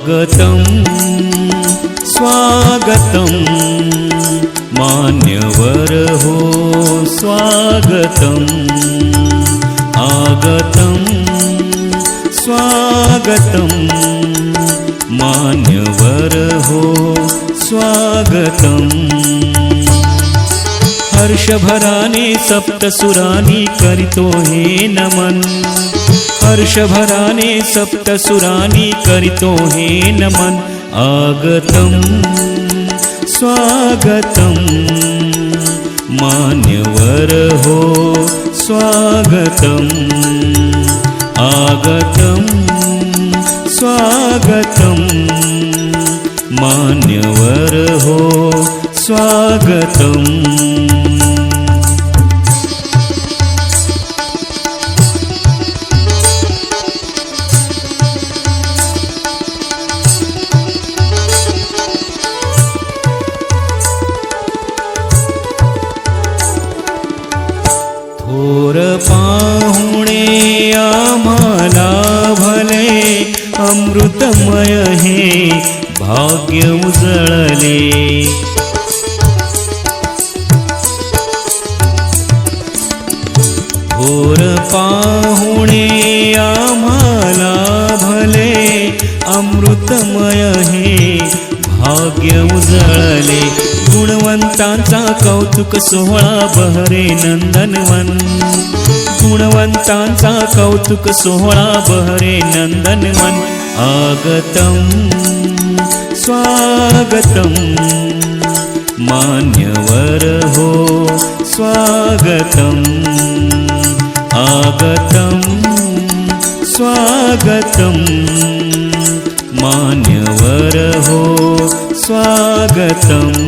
आगतं स्वागतं मान्यवर हो स्वागतम् आगतं स्वागतं मान्यवर हो स्वागतम् हर्षभराने सप्तसुरानी करितो हे नमन हर्षभराने सप्तसुरानी करितो हे नमन आगतं स्वागतं मान्यवर हो स्वागतम् आगतं स्वागतं मान्यवर हो स्वागतम् थोर पाहुणे आम्हाला भले अमृतमय हे भाग्य उजळले थोर पाहुणे आम्हाला भले अमृतमय हे भाग्य उजळले गुणवंतांचा कौतुक सोहळा बहरे नंदनवन गुणवंतांचा कौतुक सोहळा बहरे नंदनवन आगतं स्वागतं मान्यवर हो स्वागतम् आगतं स्वागतं मान्यवर हो स्वागतम्